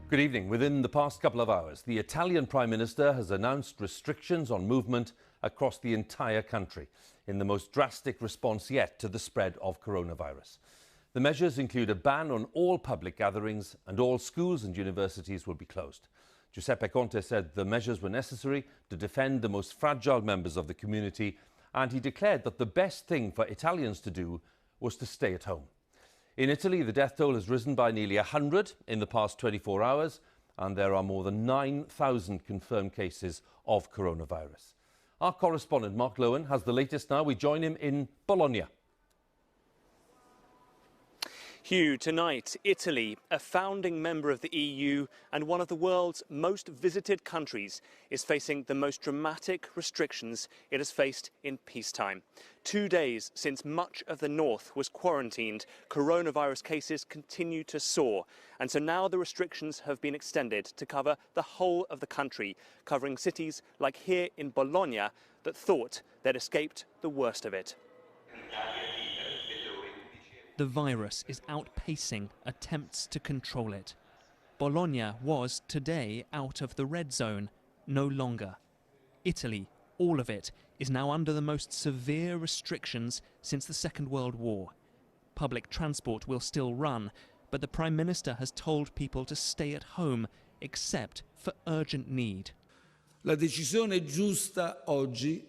Good evening. Within the past couple of hours, the Italian Prime Minister has announced restrictions on movement across the entire country in the most drastic response yet to the spread of coronavirus. The measures include a ban on all public gatherings and all schools and universities will be closed. Giuseppe Conte said the measures were necessary to defend the most fragile members of the community, and he declared that the best thing for Italians to do was to stay at home. In Italy, the death toll has risen by nearly 100 in the past 24 hours, and there are more than 9,000 confirmed cases of coronavirus. Our correspondent, Mark Lowen, has the latest now. We join him in Bologna. Hugh, tonight, Italy, a founding member of the EU and one of the world's most visited countries, is facing the most dramatic restrictions it has faced in peacetime. 2 days since much of the north was quarantined, coronavirus cases continue to soar. And so now the restrictions have been extended to cover the whole of the country, covering cities like here in Bologna that thought they'd escaped the worst of it. The virus is outpacing attempts to control it. Bologna was today out of the red zone, no longer. Italy, all of it, is now under the most severe restrictions since the Second World War. Public transport will still run, but the Prime Minister has told people to stay at home, except for urgent need. La decisione giusta oggi.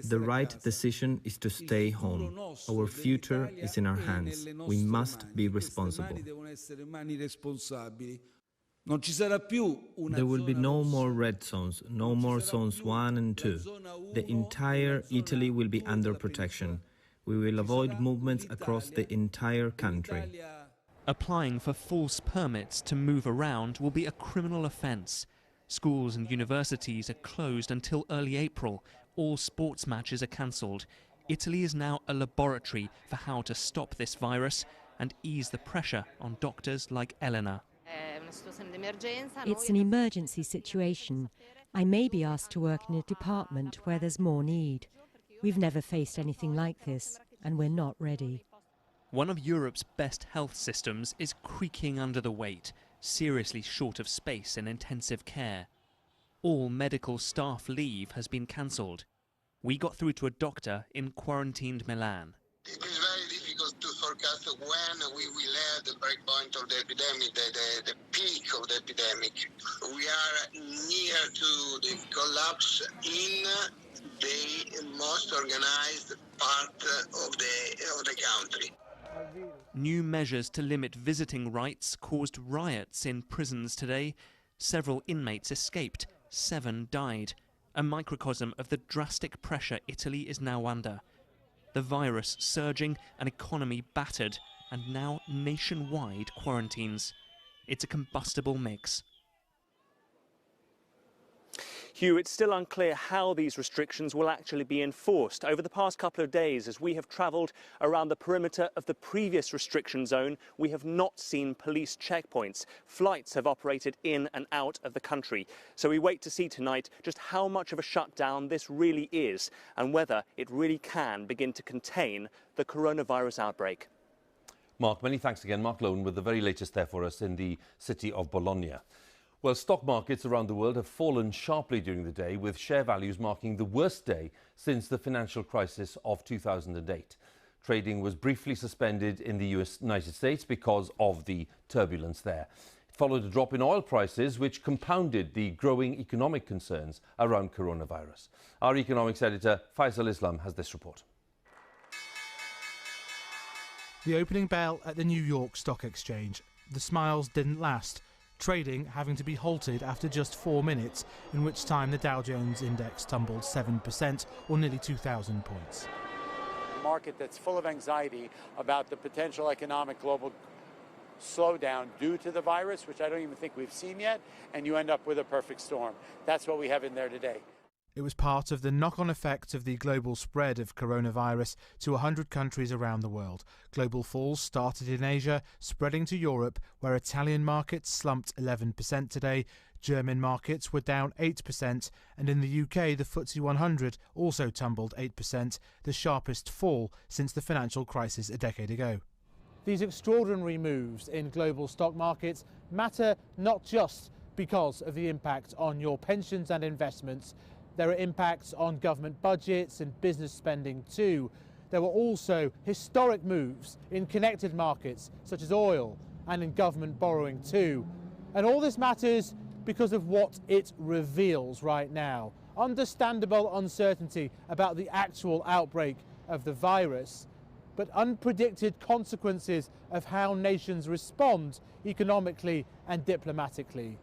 The right decision is to stay home. Our future is in our hands. We must be responsible. There will be no more red zones, no more zones 1 and 2. The entire Italy will be under protection. We will avoid movements across the entire country. Applying for false permits to move around will be a criminal offence. Schools and universities are closed until early April. All sports matches are cancelled. Italy is now a laboratory for how to stop this virus and ease the pressure on doctors like Elena. It's an emergency situation. I may be asked to work in a department where there's more need. We've never faced anything like this, and we're not ready. One of Europe's best health systems is creaking under the weight, seriously short of space in intensive care. All medical staff leave has been cancelled. We got through to a doctor in quarantined Milan. It is very difficult to forecast when we will have the breakpoint of the epidemic, the peak of the epidemic. We are near to the collapse in the most organized part of the country. New measures to limit visiting rights caused riots in prisons today. Several inmates escaped. 7 died, a microcosm of the drastic pressure Italy is now under. The virus surging, an economy battered, and now nationwide quarantines. It's a combustible mix. Hugh, it's still unclear how these restrictions will actually be enforced. Over the past couple of days, as we have travelled around the perimeter of the previous restriction zone, we have not seen police checkpoints. Flights have operated in and out of the country. So we wait to see tonight just how much of a shutdown this really is and whether it really can begin to contain the coronavirus outbreak. Mark, many thanks again. Mark Lowen with the very latest there for us in the city of Bologna. Well, stock markets around the world have fallen sharply during the day, with share values marking the worst day since the financial crisis of 2008. Trading was briefly suspended in the United States because of the turbulence there. It followed a drop in oil prices, which compounded the growing economic concerns around coronavirus. Our economics editor, Faisal Islam, has this report. The opening bell at the New York Stock Exchange. The smiles didn't last. Trading having to be halted after just 4 minutes, in which time the Dow Jones index tumbled 7%, or nearly 2,000 points. A market that's full of anxiety about the potential economic global slowdown due to the virus, which I don't even think we've seen yet, and you end up with a perfect storm. That's what we have in there today. It was part of the knock-on effect of the global spread of coronavirus to 100 countries around the world. Global falls started in Asia, spreading to Europe, where Italian markets slumped 11% today, German markets were down 8%, and in the UK the FTSE 100 also tumbled 8%, the sharpest fall since the financial crisis a decade ago. these extraordinary moves in global stock markets matter not just because of the impact on your pensions and investments. There are impacts on government budgets and business spending too. There were also historic moves in connected markets such as oil and in government borrowing too. And all this matters because of what it reveals right now. Understandable uncertainty about the actual outbreak of the virus, but unpredicted consequences of how nations respond economically and diplomatically.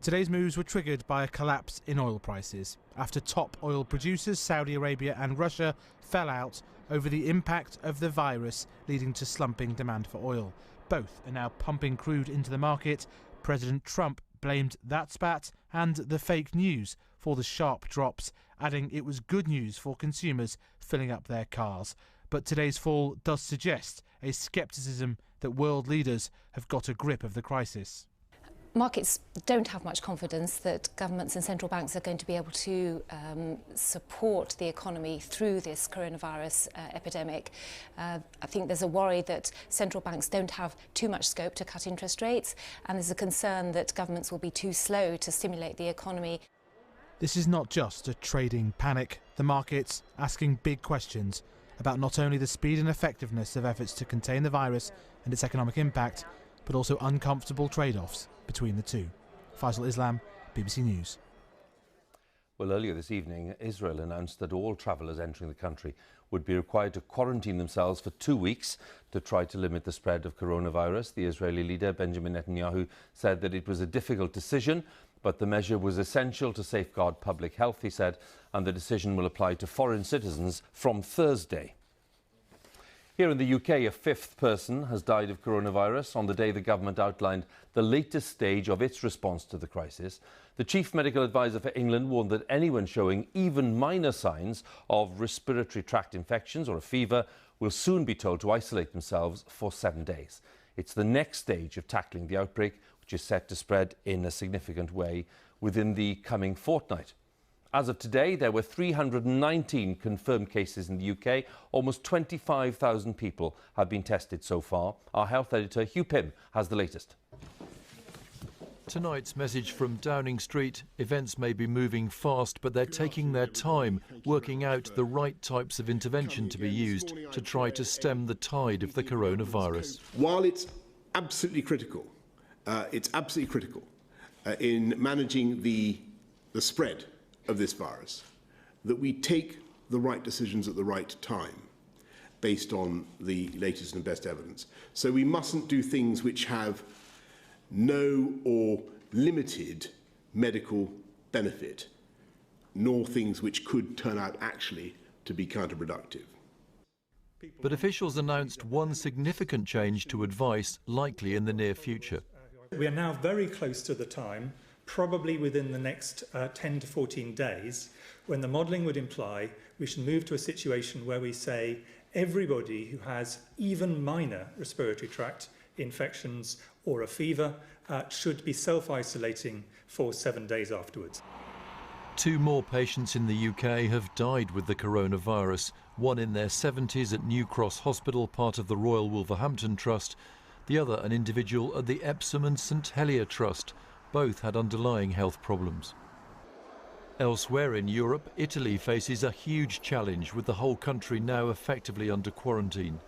Today's moves were triggered by a collapse in oil prices after top oil producers Saudi Arabia and Russia fell out over the impact of the virus, leading to slumping demand for oil. Both are now pumping crude into the market. President Trump blamed that spat and the fake news for the sharp drops, adding it was good news for consumers filling up their cars. But today's fall does suggest a scepticism that world leaders have got a grip of the crisis. Markets don't have much confidence that governments and central banks are going to be able to support the economy through this coronavirus epidemic. I think there's a worry that central banks don't have too much scope to cut interest rates, and there's a concern that governments will be too slow to stimulate the economy. This is not just a trading panic. The market's asking big questions about not only the speed and effectiveness of efforts to contain the virus and its economic impact, but also uncomfortable trade-offs between the two. Faisal Islam, BBC News. Well, earlier this evening, Israel announced that all travellers entering the country would be required to quarantine themselves for 2 weeks to try to limit the spread of coronavirus. The Israeli leader, Benjamin Netanyahu, said that it was a difficult decision, but the measure was essential to safeguard public health, he said, and the decision will apply to foreign citizens from Thursday. Here in the UK, a fifth person has died of coronavirus on the day the government outlined the latest stage of its response to the crisis. The chief medical advisor for England warned that anyone showing even minor signs of respiratory tract infections or a fever will soon be told to isolate themselves for 7 days. It's the next stage of tackling the outbreak, which is set to spread in a significant way within the coming fortnight. As of today, there were 319 confirmed cases in the UK. Almost 25,000 people have been tested so far. Our health editor, Hugh Pym, has the latest. Tonight's message from Downing Street: events may be moving fast, but they're taking their time, working out the right types of intervention to be used to try to stem the tide of the coronavirus. While it's absolutely critical in managing the spread of this virus, that we take the right decisions at the right time based on the latest and best evidence. So we mustn't do things which have no or limited medical benefit, nor things which could turn out actually to be counterproductive. But officials announced one significant change to advice likely in the near future. We are now very close to the time, probably within the next 10 to 14 days, when the modelling would imply we should move to a situation where we say everybody who has even minor respiratory tract infections or a fever should be self-isolating for 7 days afterwards. 2 more patients in the UK have died with the coronavirus, one in their 70s at New Cross Hospital, part of the Royal Wolverhampton Trust, the other an individual at the Epsom and St Helier Trust. Both had underlying health problems. Elsewhere in Europe, Italy faces a huge challenge, with the whole country now effectively under quarantine.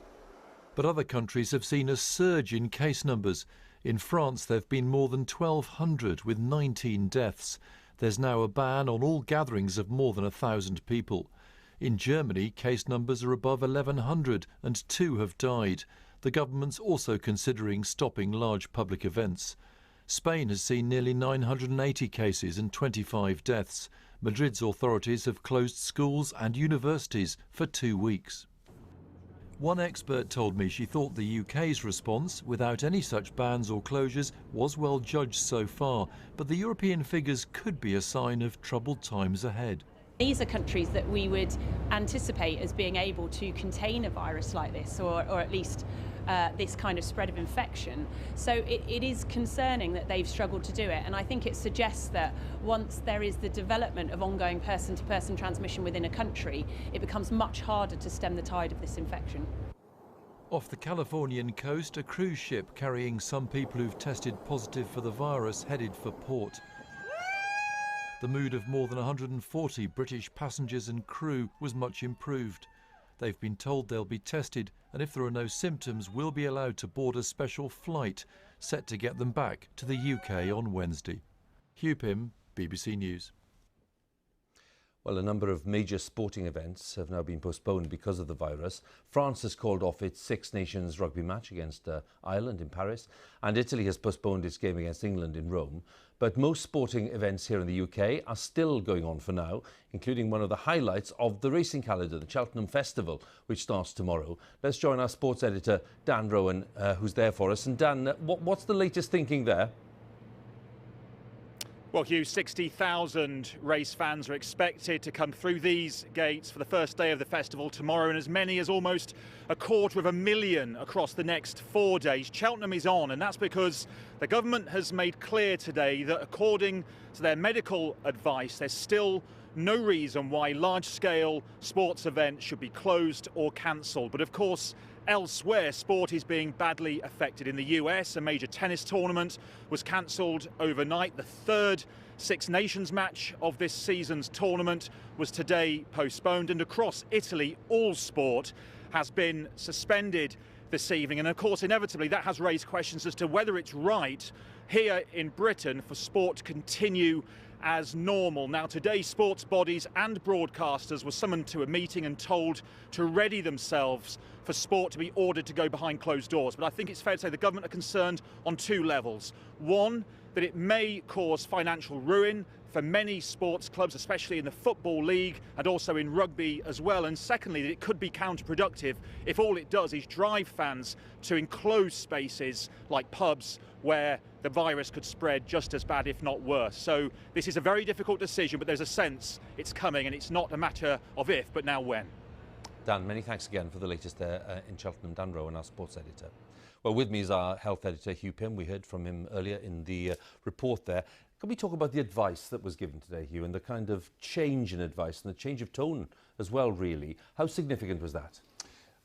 But other countries have seen a surge in case numbers. In France, there have been more than 1,200, with 19 deaths. There's now a ban on all gatherings of more than 1,000 people. In Germany, case numbers are above 1,100 and 2 have died. The government's also considering stopping large public events. Spain has seen nearly 980 cases and 25 deaths. Madrid's authorities have closed schools and universities for 2 weeks. One expert told me she thought the UK's response, without any such bans or closures, was well judged so far, but the European figures could be a sign of troubled times ahead. These are countries that we would anticipate as being able to contain a virus like this, or at least this kind of spread of infection. So it is concerning that they've struggled to do it, and I think it suggests that once there is the development of ongoing person-to-person transmission within a country, it becomes much harder to stem the tide of this infection. Off the Californian coast, a cruise ship carrying some people who've tested positive for the virus headed for port. The mood of more than 140 British passengers and crew was much improved. They've been told they'll be tested, and if there are no symptoms, will be allowed to board a special flight set to get them back to the UK on Wednesday. Hugh Pym, BBC News. Well, a number of major sporting events have now been postponed because of the virus. France has called off its Six Nations rugby match against Ireland in Paris, and Italy has postponed its game against England in Rome. But most sporting events here in the UK are still going on for now, including one of the highlights of the racing calendar, the Cheltenham Festival, which starts tomorrow. Let's join our sports editor, Dan Rowan, who's there for us. And Dan, what's the latest thinking there? Well, Hugh, 60,000 race fans are expected to come through these gates for the first day of the festival tomorrow, and as many as almost 250,000 across the next 4 days. Cheltenham is on, and that's because the government has made clear today that according to their medical advice, there's still no reason why large-scale sports events should be closed or cancelled. But of course, elsewhere, sport is being badly affected. In the US, a major tennis tournament was cancelled overnight. The third Six Nations match of this season's tournament was today postponed. And across Italy, all sport has been suspended this evening. And of course, inevitably, that has raised questions as to whether it's right here in Britain for sport to continue as normal. Now, today, sports bodies and broadcasters were summoned to a meeting and told to ready themselves for sport to be ordered to go behind closed doors. But I think it's fair to say the government are concerned on two levels. One, that it may cause financial ruin for many sports clubs, especially in the Football League and also in rugby as well. And secondly, that it could be counterproductive if all it does is drive fans to enclosed spaces like pubs where the virus could spread just as bad, if not worse. So this is a very difficult decision, but there's a sense it's coming, and it's not a matter of if, but now when. Dan, many thanks again for the latest there in Cheltenham. Dan Rowan, our sports editor. Well, with me is our health editor, Hugh Pym. We heard from him earlier in the report there. Can we talk about the advice that was given today, Hugh, and the kind of change in advice and the change of tone as well, really? How significant was that?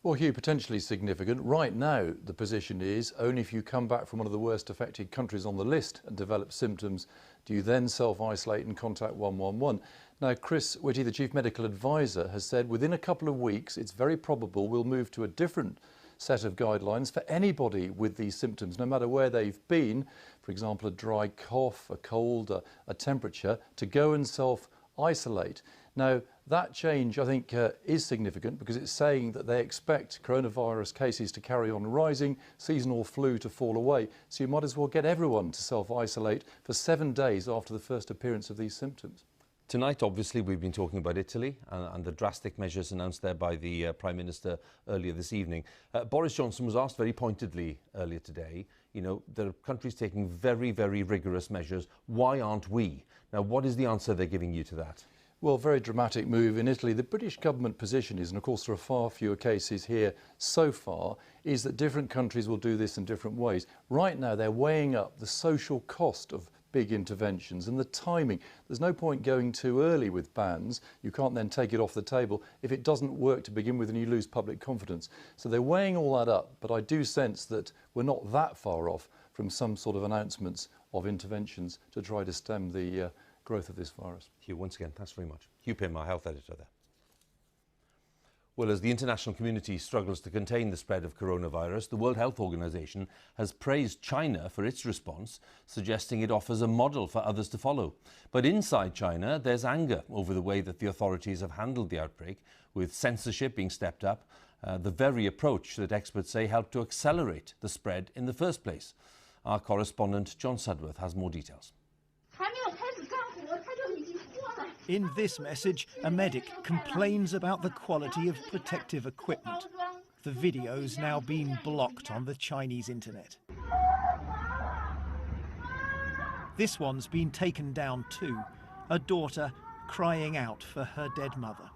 Well, Hugh, potentially significant. Right now, the position is only if you come back from one of the worst affected countries on the list and develop symptoms, do you then self-isolate and contact 111. Now, Chris Whitty, the Chief Medical Advisor, has said within a couple of weeks, it's very probable we'll move to a different set of guidelines for anybody with these symptoms, no matter where they've been, for example, a dry cough, a cold, a temperature, to go and self-isolate. Now, that change, I think, is significant because it's saying that they expect coronavirus cases to carry on rising, seasonal flu to fall away. So you might as well get everyone to self-isolate for 7 days after the first appearance of these symptoms. Tonight, obviously, we've been talking about Italy and the drastic measures announced there by the Prime Minister earlier this evening. Boris Johnson was asked very pointedly earlier today, you know, there are countries taking very, very rigorous measures. Why aren't we? Now, what is the answer they're giving you to that? Well, very dramatic move in Italy. The British government position is, and of course there are far fewer cases here so far, is that different countries will do this in different ways. Right now they're weighing up the social cost of big interventions and the timing. There's no point going too early with bans. You can't then take it off the table if it doesn't work to begin with and you lose public confidence. So they're weighing all that up, but I do sense that we're not that far off from some sort of announcements of interventions to try to stem the growth of this virus. Hugh, once again, thanks very much. Hugh Pym, our health editor there. Well, as the international community struggles to contain the spread of coronavirus, the World Health Organization has praised China for its response, suggesting it offers a model for others to follow. But inside China, there's anger over the way that the authorities have handled the outbreak, with censorship being stepped up, the very approach that experts say helped to accelerate the spread in the first place. Our correspondent, John Sudworth, has more details. In this message, a medic complains about the quality of protective equipment. The video's now been blocked on the Chinese internet. This one's been taken down too, a daughter crying out for her dead mother.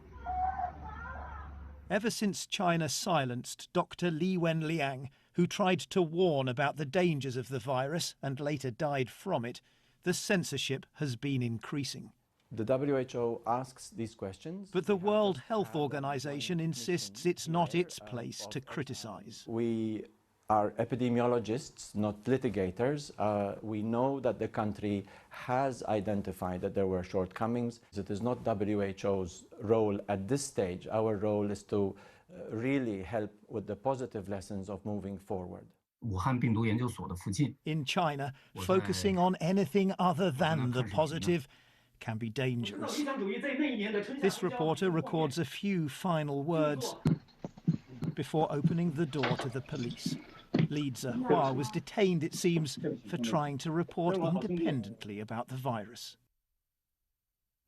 Ever since China silenced Dr. Li Wenliang, who tried to warn about the dangers of the virus and later died from it, the censorship has been increasing. The WHO asks these questions. But the World Health Organization insists it's not its place to criticize. We are epidemiologists, not litigators. We know that the country has identified that there were shortcomings. It is not WHO's role at this stage. Our role is to really help with the positive lessons of moving forward. In China, focusing on anything other than the positive can be dangerous. This reporter records a few final words before opening the door to the police. Li Zihua was detained, it seems, for trying to report independently about the virus.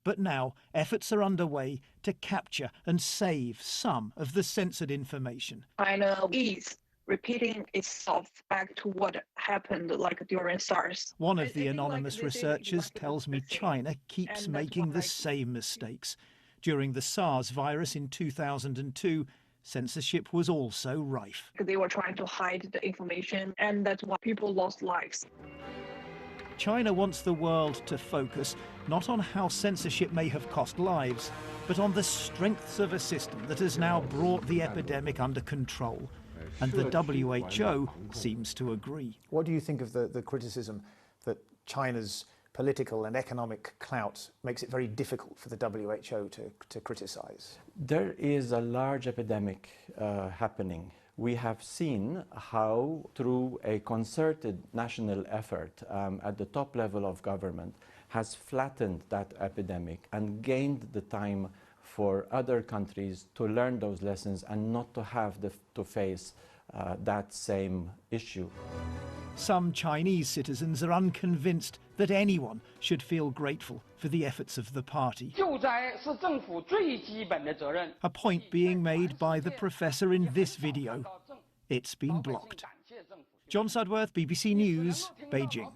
But now efforts are underway to capture and save some of the censored information. China is repeating itself back to what happened like during SARS. One of the anonymous researchers tells me China keeps making the same mistakes. During the SARS virus in 2002, censorship was also rife. They were trying to hide the information, and that's why people lost lives. China wants the world to focus not on how censorship may have cost lives, but on the strengths of a system that has now brought the epidemic under control. And the WHO seems to agree. What do you think of the criticism that China's political and economic clout makes it very difficult for the WHO to criticize? There is a large epidemic happening. We have seen how, through a concerted national effort at the top level of government, has flattened that epidemic and gained the time for other countries to learn those lessons and not to have to face that same issue. Some Chinese citizens are unconvinced that anyone should feel grateful for the efforts of the party. A point being made by the professor in this video. It's been blocked. John Sudworth, BBC News, Beijing.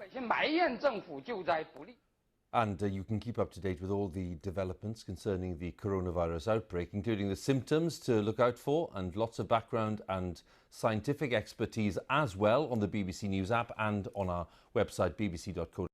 And you can keep up to date with all the developments concerning the coronavirus outbreak, including the symptoms to look out for and lots of background and scientific expertise as well on the BBC News app and on our website bbc.co.uk.